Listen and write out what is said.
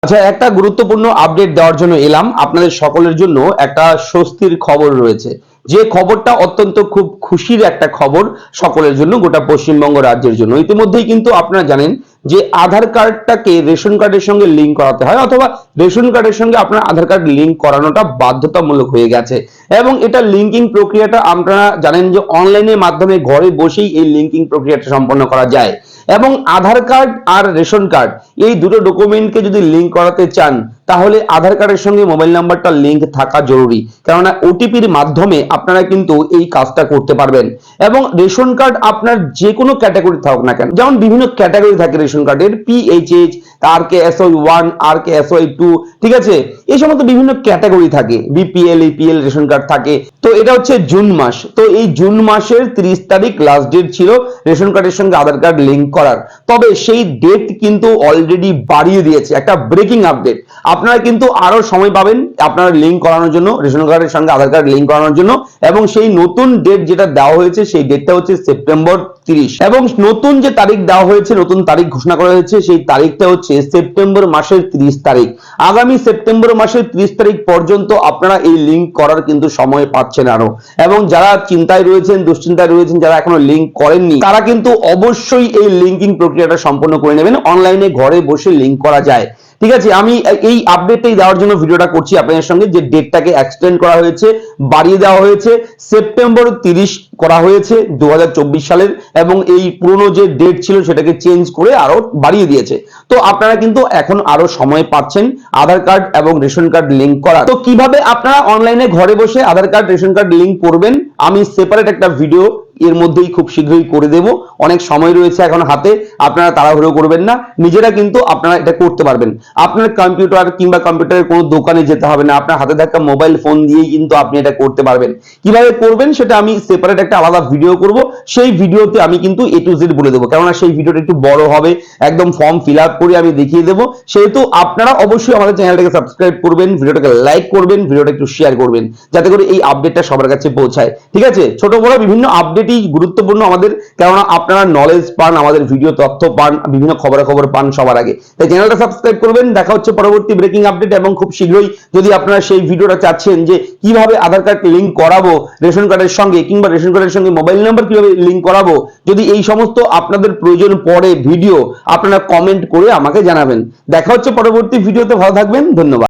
আচ্ছা, একটা গুরুত্বপূর্ণ আপডেট দেওয়ার জন্য এলাম। আপনাদের সকলের জন্য একটা স্বস্তির খবর রয়েছে, যে খবরটা অত্যন্ত খুব খুশির একটা খবর সকলের জন্য, গোটা পশ্চিমবঙ্গ রাজ্যের জন্য। ইতিমধ্যেই কিন্তু আপনারা জানেন যে আধার কার্ডটাকে রেশন কার্ডের সঙ্গে লিঙ্ক করাতে হয়, অথবা রেশন কার্ডের সঙ্গে আপনার আধার কার্ড লিঙ্ক করানোটা বাধ্যতামূলক হয়ে গেছে। এবং এটা লিঙ্কিং প্রক্রিয়াটা আপনারা জানেন যে অনলাইনের মাধ্যমে ঘরে বসেই এই লিঙ্কিং প্রক্রিয়াটা সম্পন্ন করা যায়। এবং আধার কার্ড আর রেশন কার্ড এই দুটো ডকুমেন্টকে যদি লিঙ্ক করাতে চান, তাহলে আধার কার্ডের সঙ্গে মোবাইল নাম্বারটা লিঙ্ক থাকা জরুরি, কেননা ওটিপির মাধ্যমে আপনারা কিন্তু এই কাজটা করতে পারবেন। এবং রেশন কার্ড আপনার যে কোনো ক্যাটাগরি থাকুক না কেন, যেমন বিভিন্ন ক্যাটাগরি থাকে রেশন কার্ডের, পিএইচএইচ, RKSY1, RKSY2, ঠিক আছে, এই সমস্ত বিভিন্ন ক্যাটাগরি থাকে, বিপিএল, এপিএল রেশন কার্ড থাকে। তো এটা হচ্ছে জুন মাস, তো এই জুন মাসের 30 তারিখ লাস্ট ডেট ছিল রেশন কার্ডের সঙ্গে আধার কার্ড লিঙ্ক করার। তবে সেই ডেট কিন্তু অলরেডি বাড়িয়ে দিয়েছে, একটা ব্রেকিং আপডেট। আপনারা কিন্তু আরো সময় পাবেন আপনারা লিঙ্ক করানোর জন্য, রেশন কার্ডের সঙ্গে আধার কার্ড লিঙ্ক করানোর জন্য। এবং সেই নতুন ডেট যেটা দেওয়া হয়েছে, সেই ডেটটা হচ্ছে সেপ্টেম্বর 30। এবং নতুন যে তারিখ দেওয়া হয়েছে, নতুন তারিখ ঘোষণা করা হয়েছে, সেই তারিখটা হচ্ছে সেপ্টেম্বর মাসের 30 তারিখ। আগামী সেপ্টেম্বর মাসের 30 তারিখ পর্যন্ত আপনারা এই লিঙ্ক করার কিন্তু সময় পাচ্ছেন আরো। এবং যারা চিন্তায় রয়েছেন, দুশ্চিন্তায় রয়েছেন, যারা এখনো লিঙ্ক করেননি, তারা কিন্তু অবশ্যই এই লিঙ্কিং প্রক্রিয়াটা সম্পন্ন করে নেবেন। অনলাইনে ঘরে বসে লিঙ্ক করা যায়, ঠিক আছে। আমি এই আপডেটটাই দেওয়ার জন্য ভিডিওটা করছি আপনাদের সঙ্গে, যে ডেটটাকে এক্সটেন্ড করা হয়েছে, বাড়িয়ে দেওয়া হয়েছে, সেপ্টেম্বর 30 করা হয়েছে 2024 সালের। এবং এই পুরনো যে ডেট ছিল সেটাকে চেঞ্জ করে আরো বাড়িয়ে দিয়েছে। তো আপনারা কিন্তু এখন আরো সময় পাচ্ছেন আধার কার্ড এবং রেশন কার্ড লিঙ্ক করা। তো কিভাবে আপনারা অনলাইনে ঘরে বসে আধার কার্ড রেশন কার্ড লিঙ্ক করবেন, আমি সেপারেট একটা ভিডিও এর মধ্যেই খুব শীঘ্রই করে দেব। অনেক সময় রয়েছে এখন হাতে, আপনারা তাড়াহুড়ো করবেন না, নিজেরা কিন্তু আপনারা এটা করতে পারবেন। আপনার কম্পিউটার কিংবা কম্পিউটারের কোনো দোকানে যেতে হবে না, আপনার হাতে থাকা মোবাইল ফোন দিয়েই কিন্তু আপনি এটা করতে পারবেন। কিভাবে করবেন সেটা আমি সেপারেট একটা আলাদা ভিডিও করব, সেই ভিডিওতে আমি কিন্তু A to Z বলে দেবো, কেননা সেই ভিডিওটা একটু বড় হবে, একদম ফর্ম ফিল আপ করে আমি দেখিয়ে দেবো। সেহেতু আপনারা অবশ্যই আমাদের চ্যানেলটাকে সাবস্ক্রাইব করবেন, ভিডিওটাকে লাইক করবেন, ভিডিওটা একটু শেয়ার করবেন, যাতে করে এই আপডেটটা সবার কাছে পৌঁছায়, ঠিক আছে। ছোট বড় বিভিন্ন আপডেটই গুরুত্বপূর্ণ আমাদের, কেননা আপনারা নলেজ পান, আমাদের ভিডিও তথ্য পান, বিভিন্ন খবরাখবর পান সবার আগে। তাই চ্যানেলটা সাবস্ক্রাইব করবেন। দেখা হচ্ছে পরবর্তী ব্রেকিং আপডেট। এবং খুব শীঘ্রই যদি আপনারা সেই ভিডিওটা চাচ্ছেন যে কিভাবে আধার কার্ড লিঙ্ক করাবো রেশন কার্ডের সঙ্গে, কিংবা রেশন কার্ডের সঙ্গে মোবাইল নাম্বার কিভাবে লিঙ্ক করাবো, যদি এই সমস্ত আপনাদের প্রয়োজন পড়ে ভিডিও, আপনারা কমেন্ট করে আমাকে জানাবেন। দেখা হচ্ছে পরবর্তী ভিডিওতে। ভালো থাকবেন, ধন্যবাদ।